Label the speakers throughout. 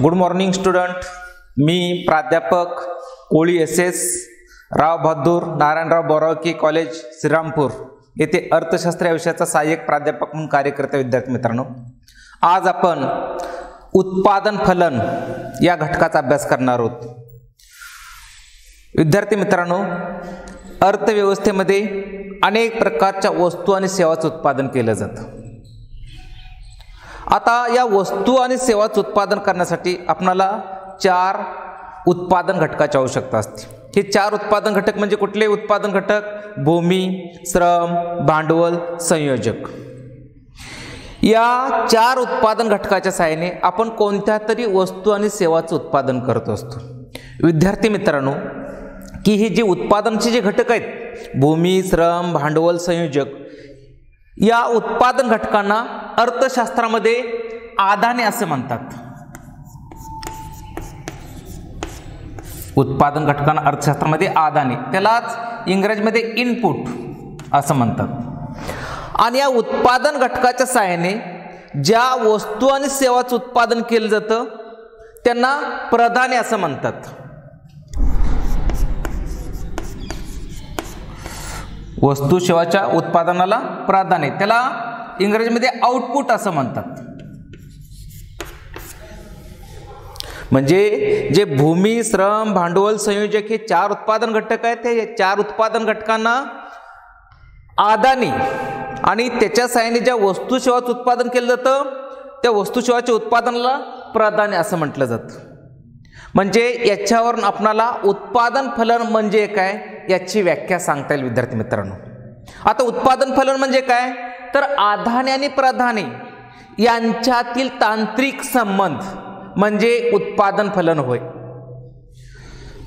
Speaker 1: Good morning student. मी प्राध्यापक Koli SS Rao Bahadur Narayanrao Borawake college Shrirampur येथे अर्थशास्त्र या विषयाचा सहाय्यक प्राध्यापक म्हणून कार्य करते. विद्यार्थी मित्रांनो, आज आपण उत्पादन फलन या घटकाचा अभ्यास करणार आहोत. विद्यार्थी मित्रांनो, अर्थव्यवस्थेमध्ये अनेक प्रकारच्या वस्तू आणि सेवांचे उत्पादन केलं जातं. आता या वस्तू आणि सेवांचे उत्पादन करण्यासाठी आपल्याला 4 उत्पादन घटकाची आवश्यकता असते. हे 4 उत्पादन घटक म्हणजे कुठले उत्पादन घटक? भूमी, श्रम, भांडवल, संयोजक. या 4 उत्पादन घटकाच्या सहाय्याने आपण कोणत्या तरी वस्तू आणि सेवांचे उत्पादन करत असतो. विद्यार्थी मित्रांनो, की हे जे उत्पादनाचे जे घटक आहेत, भूमी, श्रम, भांडवल, संयोजक, या उत्पादन घटकांना अर्थशास्त्रामध्ये आदाने असे म्हणतात. उत्पादन घटकांना अर्थशास्त्रामध्ये आदाने, त्यालाच इंग्रजीमध्ये इनपुट असं म्हणतात. आणि या उत्पादन घटकाच्या सहाय्याने ज्या वस्तू आणि सेवांचे उत्पादन केलं जातं त्यांना प्रधाने असं म्हणतात. वस्तू सेवाच्या उत्पादनाला प्राधान्य, त्याला इंग्रजीमध्ये आउटपुट असं म्हणतात. म्हणजे जे भूमी, श्रम, भांडवल, संयोजक हे 4 उत्पादन घटक आहेत. हे 4 उत्पादन घटकांना आदाने आणि त्याच्या सहाय्याने ज्या वस्तू सेवांचं उत्पादन केलं जातं त्या वस्तू सेवाच्या उत्पादनाला प्राधान्य असं म्हटलं जातं. म्हणजे याच्यावरून आपणाला उत्पादन फलन म्हणजे काय याची व्याख्या सांगता येईल. विद्यार्थी मित्रांनो, आता उत्पादन फलन म्हणजे काय, तर आदाने आणि प्रधाने यांच्यातील तांत्रिक संबंध म्हणजे उत्पादन फलन होय.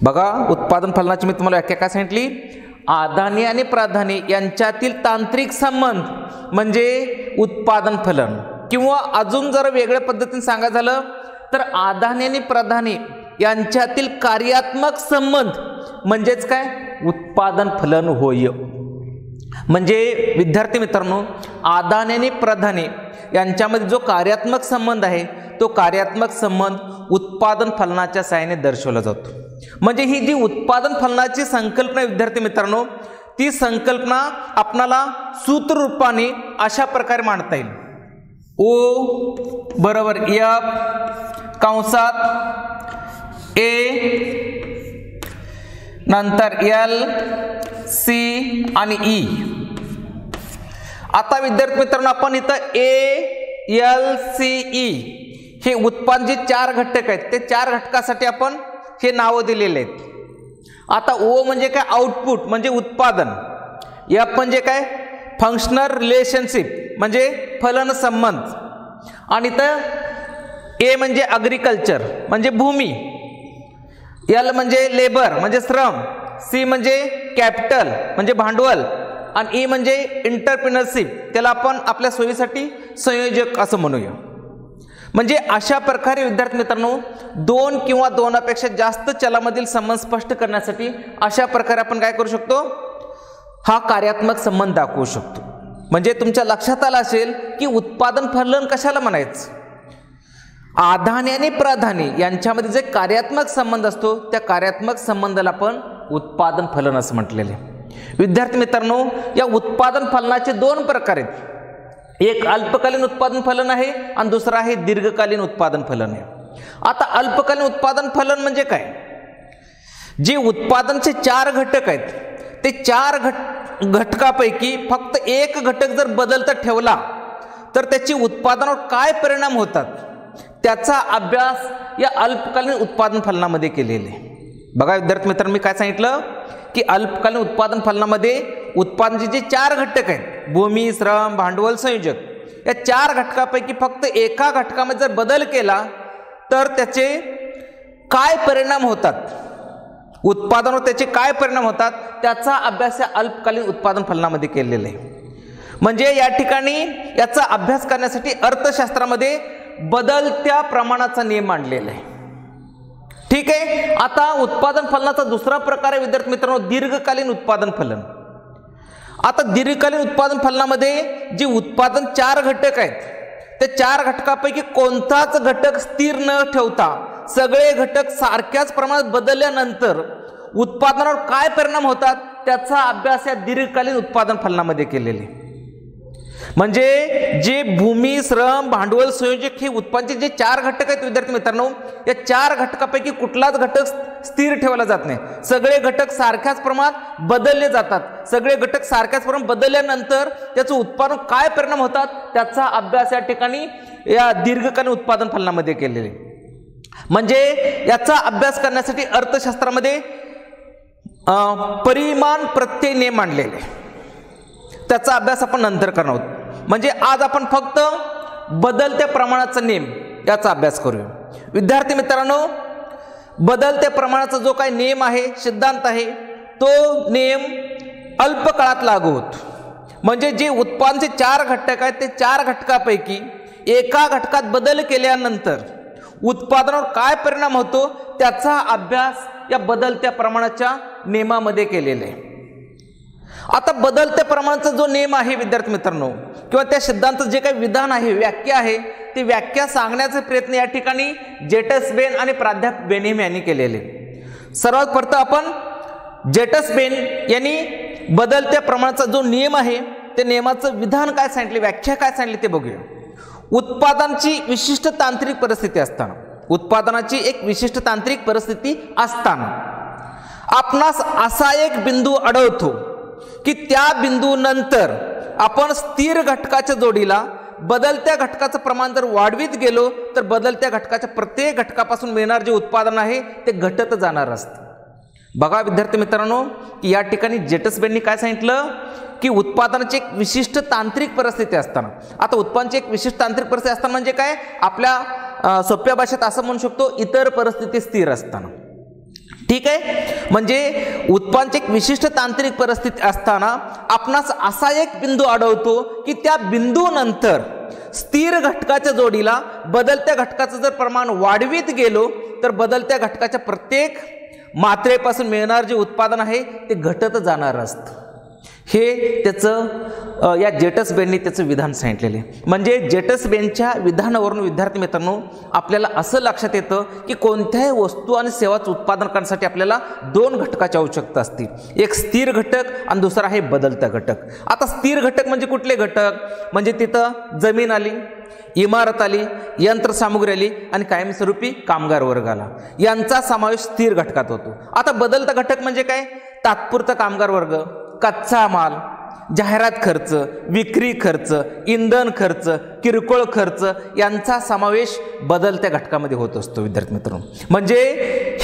Speaker 1: बघा, उत्पादन फलनाची मी तुम्हाला व्याख्या काय सांगितली? आदाने आणि प्राधाने यांच्यातील तांत्रिक संबंध म्हणजे उत्पादन फलन. किंवा अजून जर वेगळ्या पद्धतीने सांगायचं झालं तर आदाने आणि प्राधाने यांच्यातील कार्यात्मक संबंध म्हणजेच काय, उत्पादन फलन होय. म्हणजे विद्यार्थी मित्रांनो, आदाने आणि प्राधाने यांच्यामध्ये जो कार्यात्मक संबंध आहे तो कार्यात्मक संबंध उत्पादन फलनाच्या सहाय्याने दर्शवला जातो. म्हणजे ही जी उत्पादन फलनाची संकल्पना विद्यार्थी मित्रांनो, ती संकल्पना आपणाला सूत्ररूपाने अशा प्रकारे मांडता येईल. O बरोबर F कंसात A नंतर L C आणि E. आता विद्यार्थी मित्रांनो, आपण इथं A L C E हे उत्पादन जे 4 घटक आहेत ते 4 घटकासाठी आपण हे नावं दिलेले आहेत. आता O म्हणजे काय, आउटपुट म्हणजे उत्पादन. F म्हणजे काय, फंक्शनल रिलेशनशिप म्हणजे फलन संबंध. आणि तर A म्हणजे ॲग्रिकल्चर म्हणजे भूमी, L म्हणजे लेबर म्हणजे श्रम, C म्हणजे कॅपिटल म्हणजे भांडवल आणि E म्हणजे एंटरप्रेन्योरशिप, त्याला आपण आपल्या सोयीसाठी संयोजक असं म्हणूया. म्हणजे अशा प्रकारे विद्यार्थी मित्रांनो, 2 किंवा 2 पेक्षा जास्त चलामधील संबंध स्पष्ट करण्यासाठी अशा प्रकारे आपण काय करू शकतो, हा कार्यात्मक संबंध दाखवू शकतो. म्हणजे तुमच्या लक्षात आलं असेल की उत्पादन फलन कशाला म्हणायचं? आदाने आणि प्राधाने यांच्यामध्ये जे कार्यात्मक संबंध असतो त्या कार्यात्मक संबंधाला आपण उत्पादन फलन असं म्हटलेले. विद्यार्थी मित्रांनो, या उत्पादन फलनाचे 2 प्रकार आहेत. एक अल्पकालीन उत्पादन फलन आहे आणि दुसरा आहे दीर्घकालीन उत्पादन फलन आहे. आता अल्पकालीन उत्पादन फलन म्हणजे काय? जे उत्पादनचे 4 घटक आहेत ते 4 घटकापैकी फक्त एक घटक जर बदलता ठेवला तर त्याची उत्पादनावर काय परिणाम होतात त्याचा अभ्यास या अल्पकालीन उत्पादन फलनामध्ये केलेले. बघा विद्यार्थी मित्रांनो, मी काय सांगितलं की अल्पकालीन उत्पादन फलनामध्ये उत्पादनाचे जे 4 घटक आहेत, भूमी, श्रम, भांडवल, संयोजक, या 4 घटकापैकी फक्त एका घटकामध्ये जर बदल केला तर त्याचे काय परिणाम होतात, उत्पादनावर त्याचे काय परिणाम होतात त्याचा अभ्यास या अल्पकालीन उत्पादन फलनामध्ये केलेला आहे. म्हणजे या ठिकाणी याचा अभ्यास करण्यासाठी अर्थशास्त्रामध्ये बदलत्या प्रमाणाचा नियम मांडलेला आहे. ठीक आहे. आता उत्पादन फलनाचा दुसरा प्रकार आहे विद्यार्थी मित्रांनो, दीर्घकालीन उत्पादन फलन. आता दीर्घकालीन उत्पादन फलनामध्ये जे उत्पादन 4 घटक आहेत त्या 4 घटकापैकी कोणताच घटक स्थिर न ठेवता सगळे घटक सारख्याच प्रमाणात बदलल्यानंतर उत्पादनावर काय परिणाम होतात त्याचा अभ्यास या दीर्घकालीन उत्पादन फलनामध्ये केलेले. म्हणजे जे भूमी, श्रम, भांडवल, संयोजक हे उत्पादनाचे जे 4 घटक आहेत विद्यार्थी मित्रांनो, या 4 घटकापैकी कुठलाच घटक स्थिर ठेवला जात नाही. सगळे घटक सारख्याच प्रमाणात बदलले जातात. सगळे घटक सारख्याच प्रमाणात बदलल्यानंतर त्याचं उत्पादन काय परिणाम होतात त्याचा अभ्यास या ठिकाणी या दीर्घकालीन उत्पादन फलनामध्ये केलेले. म्हणजे याचा अभ्यास करण्यासाठी अर्थशास्त्रामध्ये परिमाण प्रत्यय नियम मांडलेले, त्याचा अभ्यास आपण नंतर करणार आहोत. म्हणजे आज आपण फक्त बदलत्या प्रमाणाचा नियम याचा अभ्यास करूया. विद्यार्थी मित्रांनो, बदलत्या प्रमाणाचा जो काही नियम आहे, सिद्धांत आहे, तो नियम अल्प काळात लागू होतो. म्हणजे जे उत्पादनाचे 4 घटक आहेत ते 4 घटकापैकी एका घटकात बदल केल्यानंतर उत्पादनावर काय परिणाम होतो त्याचा अभ्यास या बदलत्या प्रमाणाच्या नियमामध्ये केलेला आहे. आता बदलत्या प्रमाणाचा जो नियम आहे विद्यार्थी मित्रांनो, किंवा त्या सिद्धांताचं जे काही विधान आहे, व्याख्या आहे, ती व्याख्या सांगण्याचा प्रयत्न या ठिकाणी जेटसबेन आणि प्राध्यापक बेनहेम यांनी केलेले. सर्वात प्रथम आपण जेटसबेन यांनी बदलत्या प्रमाणाचा जो नियम आहे त्या नियमाचं विधान काय सांगितले, व्याख्या काय सांगितली ते बघूया. उत्पादनाची विशिष्ट तांत्रिक परिस्थिती असताना, उत्पादनाची एक विशिष्ट तांत्रिक परिस्थिती असताना आपणास असा एक बिंदू आढळतो की त्या बिंदूनंतर आपण स्थिर घटकाच्या जोडीला बदलत्या घटकाचं प्रमाण जर वाढवित गेलो तर बदलत्या घटकाच्या प्रत्येक घटकापासून मिळणार जे उत्पादन आहे ते घटत जाणार असतं. बघा विद्यार्थी मित्रांनो, की या ठिकाणी जेटसबेननी काय सांगितलं की उत्पादनाची एक विशिष्ट तांत्रिक परिस्थिती असताना, आता उत्पादनाची एक विशिष्ट तांत्रिक परिस्थिती असताना म्हणजे काय, आपल्या सोप्या भाषेत असं म्हणू शकतो इतर परिस्थिती स्थिर असताना. ठीक आहे, म्हणजे उत्पादनाची एक विशिष्ट तांत्रिक परिस्थिती असताना आपणास असा एक बिंदू आढळतो की त्या बिंदूनंतर स्थिर घटकाच्या जोडीला बदलत्या घटकाचं जर प्रमाण वाढवित गेलो तर बदलत्या घटकाच्या प्रत्येक मात्रेपासून मिळणार जे उत्पादन आहे ते घटत जाणार असतं. हे त्याचं या जेटसबेननी त्याचं विधान सांगितलेले. म्हणजे जेटसबेनच्या विधानावरून विद्यार्थी मित्रांनो आपल्याला असं लक्षात येतं की कोणत्याही वस्तू आणि सेवाचं उत्पादन करण्यासाठी आपल्याला 2 घटकाची आवश्यकता असते. एक स्थिर घटक आणि दुसरा आहे बदलता घटक. आता स्थिर घटक म्हणजे कुठले घटक, म्हणजे तिथं जमीन आली, इमारत आली, यंत्रसामुग्री आली आणि कायमस्वरूपी कामगार वर्ग आला, यांचा समावेश स्थिर घटकात होतो. आता बदलता घटक म्हणजे काय, तात्पुरता कामगार वर्ग, कच्चा माल, जाहिरात खर्च, विक्री खर्च, इंधन खर्च, किरकोळ खर्च यांचा समावेश बदलत्या घटकामध्ये होत असतो. विद्यार्थी मित्रांनो, म्हणजे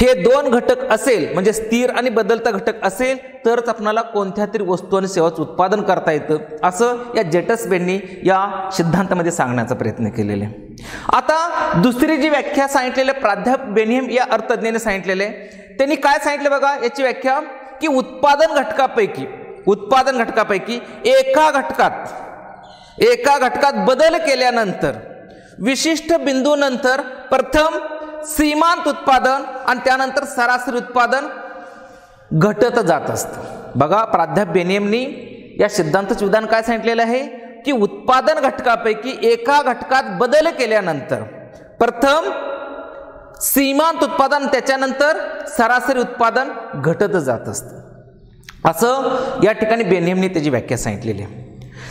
Speaker 1: हे 2 घटक असेल, म्हणजे स्थिर आणि बदलता घटक असेल तरच आपल्याला कोणत्या तरी वस्तू आणि सेवाचं उत्पादन करता येतं, असं या जेटसबेननी या सिद्धांतामध्ये सांगण्याचा प्रयत्न केलेला आहे. आता दुसरी जी व्याख्या सांगितलेली प्राध्यापक बेनहेम या अर्थज्ञाने सांगितलेले, त्यांनी काय सांगितले बघा याची व्याख्या, की उत्पादन घटकापैकी एका घटकात बदल केल्यानंतर विशिष्ट बिंदूनंतर प्रथम सीमांत उत्पादन आणि त्यानंतर सरासरी उत्पादन घटत जात असतं. बघा प्राध्यापक बेनहेमनी या सिद्धांताचं विधान काय सांगितलेलं आहे की उत्पादन घटकापैकी एका घटकात बदल केल्यानंतर प्रथम सीमांत उत्पादन त्याच्यानंतर सरासरी उत्पादन घटत जात असतं, असं या ठिकाणी बेनहेमनी त्याची व्याख्या सांगितलेली आहे.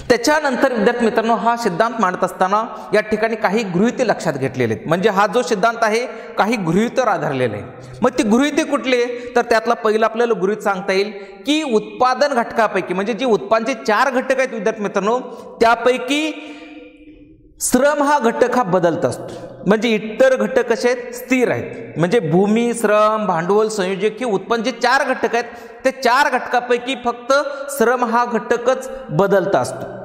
Speaker 1: त्याच्यानंतर विद्यार्थी मित्रांनो हा सिद्धांत मांडत असताना या ठिकाणी काही गृहीते लक्षात घेतलेले आहेत. म्हणजे हा जो सिद्धांत आहे काही गृहीतेवर आधारलेला आहे. मग ती गृहीते कुठले, तर त्यातला पहिला आपल्याला गृहीत सांगता येईल की उत्पादन घटकापैकी, म्हणजे जे उत्पादनाचे 4 घटक आहेत विद्यार्थी मित्रांनो, त्यापैकी श्रम हा घटक हा बदलत असतो. म्हणजे इतर घटक कसे आहेत, स्थिर आहेत. म्हणजे भूमी, श्रम, भांडवल, संयोजक हे उत्पन्न जे 4 घटक आहेत ते 4 घटकापैकी फक्त श्रम हा घटकच बदलत असतो.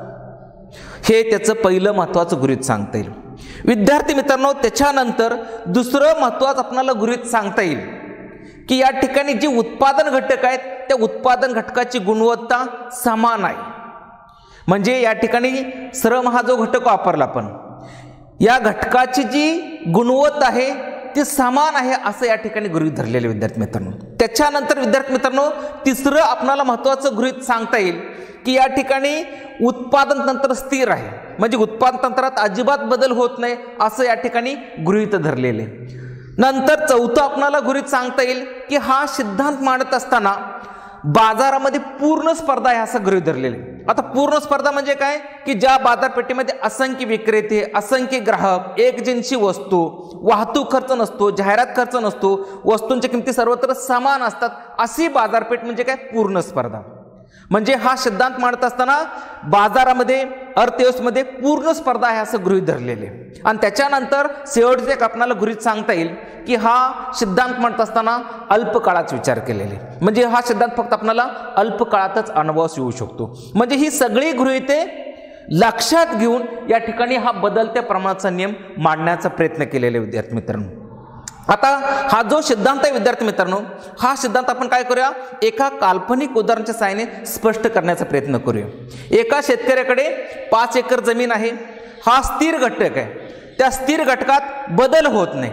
Speaker 1: हे त्याचं पहिलं महत्त्वाचं गृहीत सांगता येईल. विद्यार्थी मित्रांनो त्याच्यानंतर दुसरं महत्त्वाचं आपल्याला गृहीत सांगता येईल की या ठिकाणी जे उत्पादन घटक आहेत त्या उत्पादन घटकाची गुणवत्ता समान आहे. म्हणजे या ठिकाणी श्रम हा जो घटक वापरला आपण, या घटकाची जी गुणवत्ता आहे ती समान आहे असं या ठिकाणी गृहीत धरलेले विद्यार्थी मित्रांनो. त्याच्यानंतर विद्यार्थी मित्रांनो तिसरं आपल्याला महत्त्वाचं गृहीत सांगता येईल की या ठिकाणी उत्पादन तंत्र स्थिर आहे. म्हणजे उत्पादन तंत्रात अजिबात बदल होत नाही असं या ठिकाणी गृहीत धरलेले. नंतर चौथं आपल्याला गृहीत सांगता येईल की हा सिद्धांत मांडत असताना बाजारामध्ये पूर्ण स्पर्धा आहे असं गृहीत धरलेले. आता पूर्ण स्पर्धा म्हणजे काय की ज्या बाजारपेठेमध्ये असंख्य विक्रेते, असंख्य ग्राहक, एकजिनसी वस्तू, वाहतूक खर्च नसतो, जाहिरात खर्च नसतो, वस्तूंच्या किमती सर्वत्र समान असतात, अशी बाजारपेठ म्हणजे काय पूर्ण स्पर्धा. म्हणजे हा सिद्धांत मांडत असताना बाजारामध्ये अर्थव्यवस्थेमध्ये पूर्ण स्पर्धा आहे असं गृहीत धरलेले. आणि त्याच्यानंतर शेवटचे एक आपल्याला गृहीत सांगता येईल की हा सिद्धांत मांडत असताना अल्प काळाचा विचार केलेले. म्हणजे हा सिद्धांत फक्त आपल्याला अल्प काळातच अनुभवास येऊ शकतो. म्हणजे ही सगळी गृहीते लक्षात घेऊन या ठिकाणी हा बदलत्या प्रमाणाचा नियम मांडण्याचा प्रयत्न केलेले विद्यार्थी मित्रांनो. आता हा जो सिद्धांत आहे विद्यार्थी मित्रांनो, हा सिद्धांत आपण काय करूया, एका काल्पनिक उदाहरणाच्या सहाय्याने स्पष्ट करण्याचा प्रयत्न करूया. एका शेतकऱ्याकडे 5 एकर जमीन आहे. हा स्थिर घटक आहे. त्या स्थिर घटकात बदल होत नाही.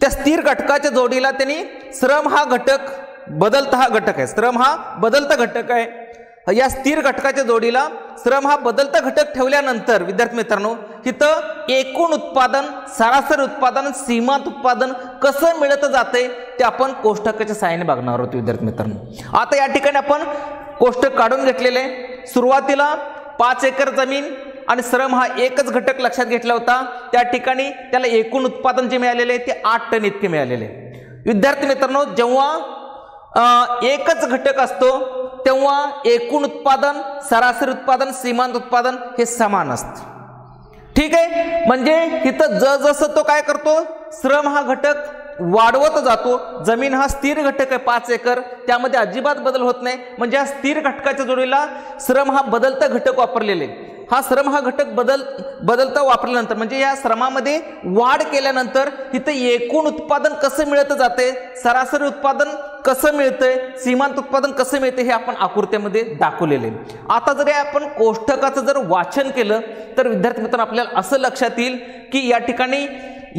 Speaker 1: त्या स्थिर घटकाच्या जोडीला त्यांनी श्रम हा घटक, बदलता हा घटक आहे, श्रम हा बदलता घटक आहे. या स्थिर घटकाच्या जोडीला श्रम हा बदलता घटक ठेवल्यानंतर विद्यार्थी मित्रांनो इथं एकूण उत्पादन, सरासरी उत्पादन, सीमांत उत्पादन कसं मिळत जाते ते आपण कोष्टकाच्या सहाय्याने बघणार आहोत विद्यार्थी मित्रांनो. आता या ठिकाणी आपण कोष्टक काढून घेतलेले. सुरुवातीला 5 एकर जमीन आणि श्रम हा एकच घटक लक्षात घेतला होता. त्या ठिकाणी त्याला एकूण उत्पादन जे मिळालेले ते 8 टन इतके मिळालेले. विद्यार्थी मित्रांनो जेव्हा एकच घटक असतो तेव्हा एकूण उत्पादन, सरासरी उत्पादन, सीमांत उत्पादन हे समान असते. ठीक आहे. म्हणजे इथं जसं तो काय करतो, श्रम हा घटक वाढवत जातो. जमीन हा स्थिर घटक आहे 5 एकर, त्यामध्ये अजिबात बदल होत नाही. म्हणजे या स्थिर घटकाच्या जोडीला श्रम हा बदलता घटक वापरलेले. हा श्रम हा घटक बदलता वापरल्यानंतर म्हणजे या श्रमामध्ये वाढ केल्यानंतर इथं एकूण उत्पादन कसं मिळत जाते, सरासरी उत्पादन कसं मिळतंय, सीमांत उत्पादन कसं मिळते हे आपण आकृत्यामध्ये दाखवलेले. आता जर आपण कोष्टकाचं जर वाचन केलं तर विद्यार्थी मित्रांनो आपल्याला असं लक्षात येईल की या ठिकाणी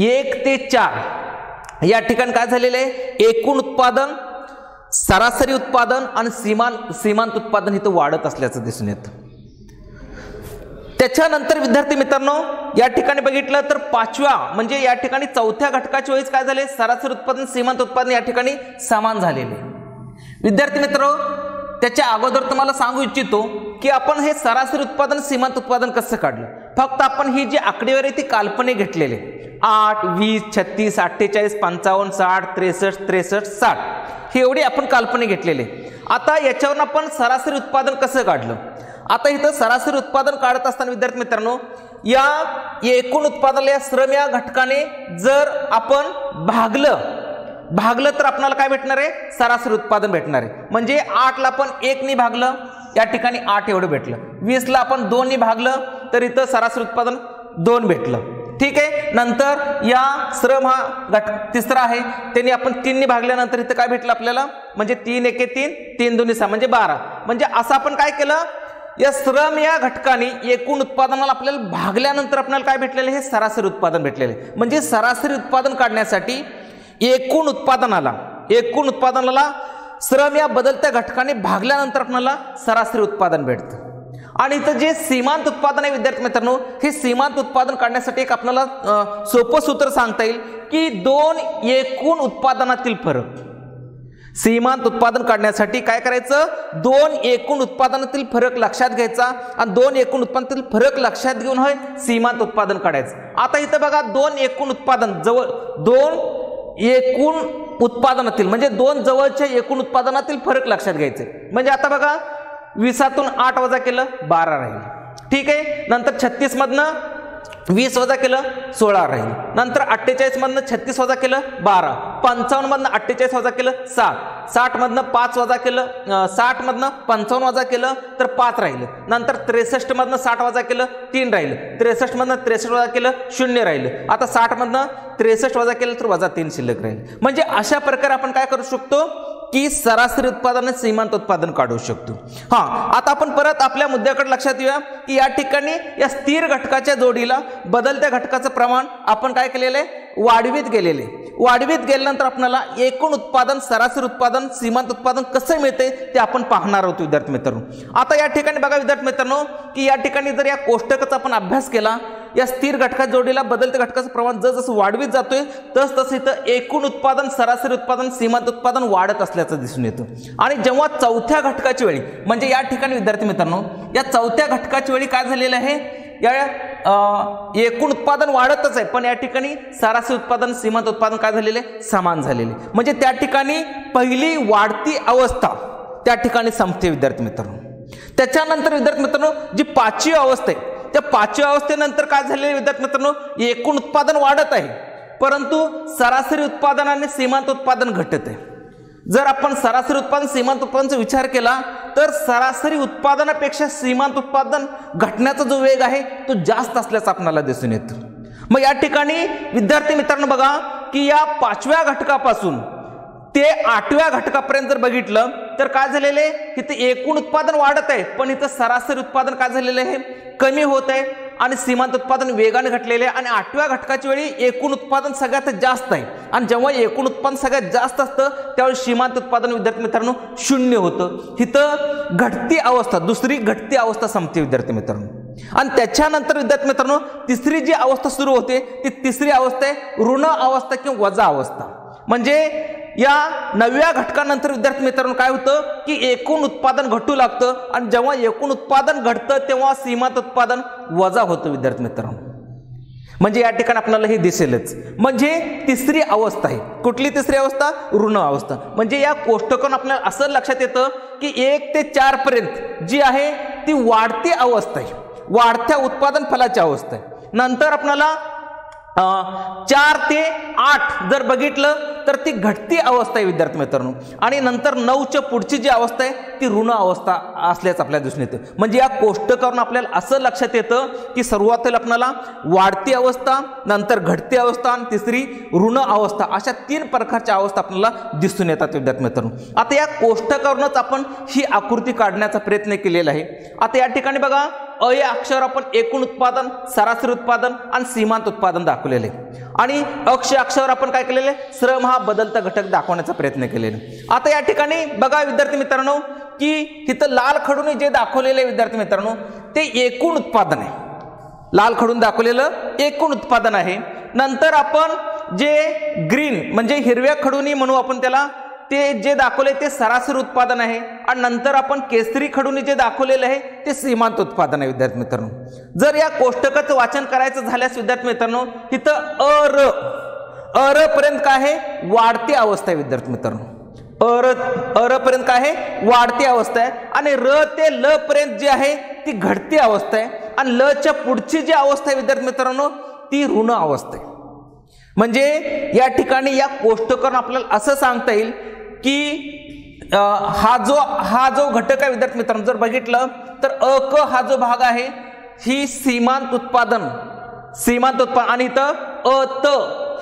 Speaker 1: 1 ते 4 या ठिकाणी काय झालेलं आहे, एकूण उत्पादन, सरासरी उत्पादन आणि सीमांत उत्पादन इथं वाढत असल्याचं दिसून येतं. त्याच्यानंतर विद्यार्थी मित्रांनो या ठिकाणी बघितलं तर 5व्या म्हणजे या ठिकाणी 4थ्या घटकाच्या वेळेस काय झाले, सरासरी उत्पादन, सीमांत उत्पादन या ठिकाणी समान झालेले. विद्यार्थी मित्रांनो त्याच्या अगोदर तुम्हाला सांगू इच्छितो की आपण हे सरासरी उत्पादन, सीमांत उत्पादन कसं काढलं. फक्त आपण ही जी आकडेवारी ती काल्पनिक घेतलेले 8, 20, 36, 48, 55, 60, 63, 63, 60 हे एवढे आपण काल्पनिक घेतलेले. आता याच्यावरून आपण सरासरी उत्पादन कसं काढलं. आता इथं सरासरी उत्पादन काढत असताना विद्यार्थी मित्रांनो या एकूण उत्पादनाला या श्रम या घटकाने जर आपण भागलं तर आपल्याला काय भेटणार आहे, सरासरी उत्पादन भेटणार आहे. म्हणजे 8ला आपण 1 ने भागलं या ठिकाणी 8 एवढं भेटलं. 20ला आपण 2 ने भागलं तर इथं सरासरी उत्पादन 2 भेटलं. ठीक आहे. नंतर या श्रम हा घटक तिसरा आहे, त्यांनी आपण 3 ने भागल्यानंतर इथं काय भेटलं आपल्याला, म्हणजे 3 एके 3, 3 दुनी 6 म्हणजे 12. म्हणजे असं आपण काय केलं, या श्रम या घटकाने एकूण उत्पादनाला आपल्याला भागल्यानंतर आपल्याला काय भेटलेलं, हे सरासरी उत्पादन भेटलेले. म्हणजे सरासरी उत्पादन काढण्यासाठी एकूण उत्पादनाला श्रम या बदलत्या घटकाने भागल्यानंतर आपल्याला सरासरी उत्पादन भेटतं. आणि इथं जे सीमांत उत्पादन आहे विद्यार्थी मित्रांनो, हे सीमांत उत्पादन काढण्यासाठी एक आपल्याला सोपं सूत्र सांगता येईल की 2 एकूण उत्पादनातील फरक. सीमांत उत्पादन काढण्यासाठी काय करायचं, 2 एकूण उत्पादनातील फरक लक्षात घ्यायचा आणि 2 एकूण उत्पादनातील फरक लक्षात घेऊन होय सीमांत उत्पादन काढायचं. आता इथं बघा 2 एकूण उत्पादन जवळ 2 एकूण उत्पादनातील म्हणजे 2 जवळच्या एकूण उत्पादनातील फरक लक्षात घ्यायचे. म्हणजे आता बघा 20तून 8 वजा केलं 12 राहील. ठीक आहे. नंतर 36 मधनं 20 वजा केलं 16 राहील. नंतर 48 मधनं 36 वजा केलं 12, 55 मधनं 48 वजा केलं 7, 60 मधनं 5 वजा केलं 60 मधनं 55 वजा केलं तर 5 राहिलं. नंतर 63 मधनं 60 वजा केलं 3 राहिलं. 63 मधनं 63 वजा केलं 0 राहिलं. आता 60 मधनं 63 वजा केलं तर वजा 3 शिल्लक राहील. म्हणजे अशा प्रकारे आपण काय करू शकतो की सरासरी उत्पादन आणि सीमांत उत्पादन काढू शकतो. आता आपण परत आपल्या मुद्द्याकडे लक्षात येऊया की या ठिकाणी या स्थिर घटकाच्या जोडीला बदलत्या घटकाचं प्रमाण आपण काय केलेलं आहे, वाढवित गेलेले. वाढवीत गेल्यानंतर आपल्याला एकूण उत्पादन, सरासरी उत्पादन, सीमांत उत्पादन कसं मिळते ते आपण पाहणार आहोत विद्यार्थी मित्रांनो। आता या ठिकाणी बघा विद्यार्थी मित्रांनो की या ठिकाणी जर या कोष्टकाचा आपण अभ्यास केला, या स्थिर घटका जोडीला बदलत्या घटकाचं प्रमाण जसं वाढवीत जातोय तसं इथं एकूण उत्पादन, सरासरी उत्पादन, सीमांत उत्पादन वाढत असल्याचं दिसून येतं। आणि जेव्हा चौथ्या घटकाच्या वेळी म्हणजे या ठिकाणी विद्यार्थी मित्रांनो या चौथ्या घटकाच्या वेळी काय झालेलं आहे, या एकूण उत्पादन वाढतच आहे पण या ठिकाणी सरासरी उत्पादन, सीमांत उत्पादन काय झालेले समान झालेले, म्हणजे त्या ठिकाणी पहिली वाढती अवस्था त्या ठिकाणी संपते विद्यार्थी मित्रांनो। त्याच्यानंतर विद्यार्थी मित्रांनो जी पाचवी अवस्था आहे त्या पाचव्या अवस्थेनंतर काय झालेले विद्यार्थी मित्रांनो एकूण उत्पादन वाढत आहे परंतु सरासरी उत्पादन आणि सीमांत उत्पादन घटत आहे। जर आपण सरासरी उत्पादन, सीमांत उत्पादनाचा विचार केला तर सरासरी उत्पादनापेक्षा सीमांत उत्पादन घटण्याचा जो वेग आहे तो जास्त असल्याचं आपल्याला दिसून येतं। मग या ठिकाणी विद्यार्थी मित्रांनो बघा की या पाचव्या घटकापासून ते आठव्या घटकापर्यंत जर बघितलं तर काय झालेले इथे एकूण उत्पादन वाढत आहे पण इथं सरासरी उत्पादन काय झालेलं आहे कमी होत आहे आणि सीमांत उत्पादन वेगाने घटलेले आहे। आणि आठव्या घटकाच्या वेळी एकूण उत्पादन सगळ्यात जास्त आहे आणि जेव्हा एकूण उत्पादन सगळ्यात जास्त असतं त्यावेळी सीमांत उत्पादन विद्यार्थी मित्रांनो शून्य होतं। इथं घटती अवस्था, दुसरी घटती अवस्था संपते विद्यार्थी मित्रांनो। आणि त्याच्यानंतर विद्यार्थी मित्रांनो तिसरी जी अवस्था सुरू होते ती तिसरी अवस्था आहे ऋण अवस्था किंवा वजा अवस्था। म्हणजे या नवव्या घटकानंतर विद्यार्थी मित्रांनो काय होतं की एकूण उत्पादन घटू लागतं आणि जेव्हा एकूण उत्पादन घटतं तेव्हा सीमांत उत्पादन वजा होतं विद्यार्थी मित्रांनो। म्हणजे या ठिकाणी आपल्याला हे दिसेलच, म्हणजे तिसरी अवस्था आहे। कुठली तिसरी अवस्था? ऋण अवस्था। म्हणजे या कोष्टकातून आपल्याला असं लक्षात येतं की 1 ते 4 पर्यंत जी आहे ती वाढती अवस्था आहे, वाढत्या उत्पादन फलाची अवस्था आहे। नंतर आपल्याला 4 ते 8 जर बघितलं तर ती घटती अवस्था आहे विद्यार्थी मित्रांनो। आणि नंतर 9च्या पुढची जी अवस्था आहे ती ऋण अवस्था असल्याचं आपल्याला दिसून येतं। म्हणजे या कोष्टकावरून आपल्याला असं लक्षात येतं की सुरुवातीला आपल्याला वाढती अवस्था, नंतर घटती अवस्था आणि तिसरी ऋण अवस्था अशा 3 प्रकारच्या अवस्था आपल्याला दिसून येतात विद्यार्थी मित्रांनो। आता या कोष्टकावरूनच आपण ही आकृती काढण्याचा प्रयत्न केलेला आहे। आता या ठिकाणी बघा अ या अक्षरावर आपण एकूण उत्पादन, सरासरी उत्पादन आणि सीमांत उत्पादन दाखवलेले आणि अक्ष अक्षरावर आपण काय केलेले श्रम हा बदलता घटक दाखवण्याचा प्रयत्न केलेला। आता या ठिकाणी बघा विद्यार्थी मित्रांनो की इथं लाल खडूने जे दाखवलेले विद्यार्थी मित्रांनो ते एकूण उत्पादन आहे, लाल खडून दाखवलेलं एकूण उत्पादन आहे। नंतर आपण जे ग्रीन म्हणजे हिरव्या खडूनी म्हणू आपण त्याला, ते जे दाखवले ते सरासरी उत्पादन आहे आणि नंतर आपण केसरी खडूनी जे दाखवलेले आहे ते सीमांत उत्पादन आहे विद्यार्थी मित्रांनो। जर या कोष्टकाचं वाचन करायचं झाल्यास विद्यार्थी मित्रांनो तिथं अर पर्यंत काय आहे वाढती अवस्था आहे विद्यार्थी मित्रांनो। अर पर्यंत काय आहे वाढती अवस्था आहे आणि र ते ल पर्यंत जी आहे ती घटती अवस्था आहे आणि ल च्या पुढची जी अवस्था आहे विद्यार्थी मित्रांनो ती ऋण अवस्था आहे। म्हणजे या ठिकाणी या कोष्टकावरून आपल्याला असं सांगता येईल की हा जो घटक आहे विद्यार्थी मित्रांनो जर बघितलं तर अक हा जो भाग आहे ही सीमांत उत्पादन आणि इथं अत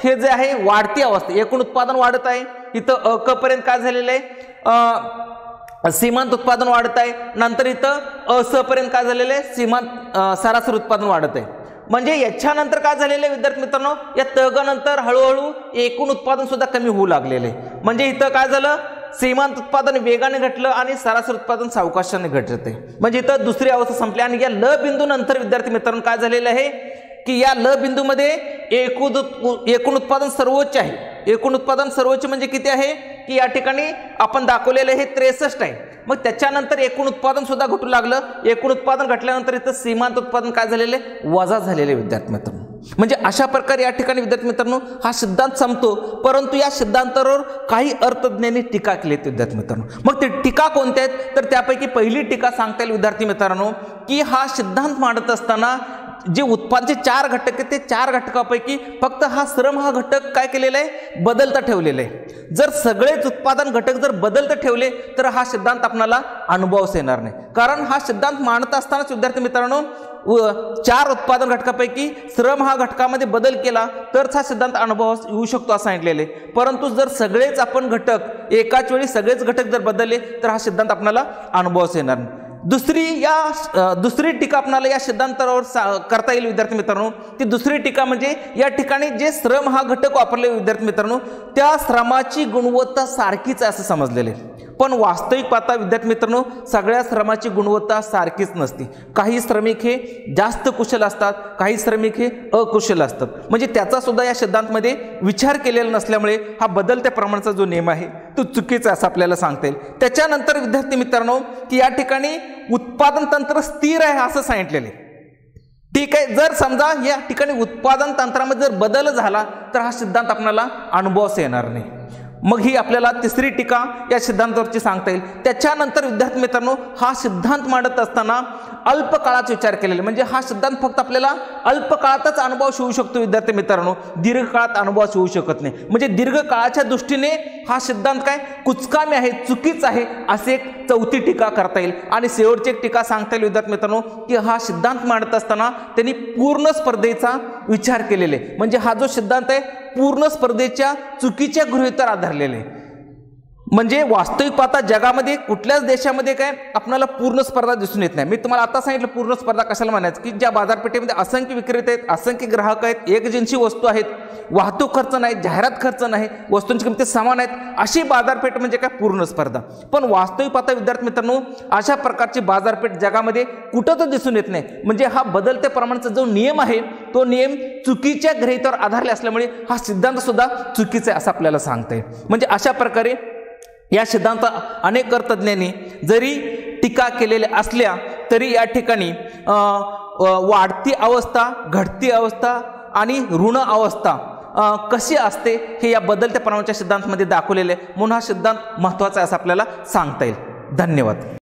Speaker 1: हे जे आहे वाढती अवस्था, एकूण उत्पादन वाढत आहे। इथं अक पर्यंत काय झालेलं आहे सीमांत उत्पादन वाढत आहे, नंतर इथं अस पर्यंत काय झालेलं आहे सीमांत सरासरी उत्पादन वाढत आहे। म्हणजे याच्यानंतर काय झालेलं आहे विद्यार्थी मित्रांनो या तग नंतर हळूहळू एकूण उत्पादन सुद्धा कमी होऊ लागलेले। म्हणजे इथं काय झालं सीमांत उत्पादन वेगाने घटलं आणि सरासरी उत्पादन सावकाशाने घटते। म्हणजे इथं दुसरी अवस्था संपली आणि या ल बिंदू नंतर विद्यार्थी मित्रांनो काय झालेलं आहे की या ल बिंदूमध्ये एकूण उत्पादन सर्वोच्च आहे। एकूण उत्पादन सर्वोच्च म्हणजे किती आहे की या ठिकाणी आपण दाखवलेलं हे 63 आहे। मग त्याच्यानंतर एकूण उत्पादन सुद्धा घटू लागलं, एकूण उत्पादन घटल्यानंतर इथं सीमांत उत्पादन काय झालेले वजा झालेले विद्यार्थी मित्रांनो। म्हणजे अशा प्रकारे या ठिकाणी विद्यार्थी मित्रांनो हा सिद्धांत संपतो, परंतु या सिद्धांतावर काही अर्थज्ञांनी टीका केली विद्यार्थी मित्रांनो। मग ते टीका कोणत्या आहेत तर त्यापैकी पहिली टीका सांगता येईल विद्यार्थी मित्रांनो की हा सिद्धांत मांडत असताना जे उत्पादनाचे 4 घटक आहेत ते 4 घटकापैकी फक्त हा श्रम हा घटक काय केलेला आहे बदलता ठेवलेला आहे। जर सगळेच उत्पादन घटक जर बदलता ठेवले तर हा सिद्धांत आपल्याला अनुभवस येणार नाही, कारण हा सिद्धांत मांडत असतानाच विद्यार्थी मित्रांनो 4 उत्पादन घटकापैकी श्रम हा घटकामध्ये बदल केला तरच हा सिद्धांत अनुभवास येऊ शकतो असं सांगितलेले। परंतु जर सगळेच आपण घटक एकाच वेळी सगळेच घटक जर बदलले तर हा सिद्धांत आपल्याला अनुभवास येणार नाही। दुसरी टीका आपल्याला या सिद्धांतावर करता येईल विद्यार्थी मित्रांनो. ती दुसरी टीका म्हणजे या ठिकाणी जे श्रम हा घटक वापरले विद्यार्थी मित्रांनो, त्या श्रमाची गुणवत्ता सारखीच आहे असं समजलेले. पण वास्तविक पाहता विद्यार्थी मित्रांनो, सगळ्या श्रमाची गुणवत्ता सारखीच नसते. काही श्रमिक हे जास्त कुशल असतात, काही श्रमिक हे अकुशल असतात. म्हणजे त्याचा सुद्धा या सिद्धांतामध्ये विचार केलेला नसल्यामुळे हा बदलत्या प्रमाणाचा जो नियम आहे तो चुकीचा असं आपल्याला सांगता येईल. त्याच्यानंतर विद्यार्थी मित्रांनो, की या ठिकाणी उत्पादन तंत्र स्थिर आहे असं सांगितलेले. ठीक आहे, जर समजा या ठिकाणी उत्पादन तंत्रामध्ये जर बदल झाला तर हा सिद्धांत आपल्याला अनुभवास येणार नाही. मग ही आपल्याला तिसरी टीका या सिद्धांतावरची सांगता येईल. त्याच्यानंतर विद्यार्थी मित्रांनो, हा सिद्धांत मांडत असताना अल्प काळाचा विचार केलेला, म्हणजे हा सिद्धांत फक्त आपल्याला अल्प काळातच अनुभव येऊ शकतो विद्यार्थी मित्रांनो, दीर्घ काळात अनुभव येऊ शकत नाही. म्हणजे दीर्घ काळाच्या दृष्टीने हा सिद्धांत काय कुचकामी आहे, चुकीचा आहे असे एक चौथी टीका करता येईल. आणि शेवटची एक टीका सांगता येईल विद्यार्थी मित्रांनो, की हा सिद्धांत मांडत असताना त्यांनी पूर्ण स्पर्धेचा विचार केलेले, म्हणजे हा जो सिद्धांत आहे पूर्ण स्पर्धेच्या चुकीच्या गृहीतकावर आधारलेले. म्हणजे वास्तविक पाहता जगामध्ये कुठल्याच देशामध्ये काय आपल्याला पूर्ण स्पर्धा दिसून येत नाही. मी तुम्हाला आता सांगितलं पूर्ण स्पर्धा कशाला म्हणायचं, की ज्या बाजारपेठेमध्ये असंख्य विक्रेते आहेत, असंख्य ग्राहक आहेत, एकजिन्सी वस्तू आहेत, वाहतूक खर्च नाही, जाहिरात खर्च नाही, वस्तूंची किंमती समान आहेत, अशी बाजारपेठ म्हणजे काय पूर्ण स्पर्धा. पण वास्तविक पाहता विद्यार्थी मित्रांनो, अशा प्रकारची बाजारपेठ जगामध्ये कुठं तर दिसून येत नाही. म्हणजे हा बदलत्या प्रमाणाचा जो नियम आहे तो नियम चुकीच्या गृहीतकावर आधारले असल्यामुळे हा सिद्धांत सुद्धा चुकीचा आहे असं आपल्याला सांगता येईल. म्हणजे अशा प्रकारे या सिद्धांत अनेक तज्ञांनी जरी टीका केलेल्या असल्या तरी या ठिकाणी वाढती अवस्था, घटती अवस्था आणि ऋण अवस्था कशी असते हे या बदलत्या प्रमाणाच्या सिद्धांतामध्ये दाखवलेले आहे. म्हणून हा सिद्धांत महत्त्वाचा आहे असं आपल्याला सांगता येईल. धन्यवाद.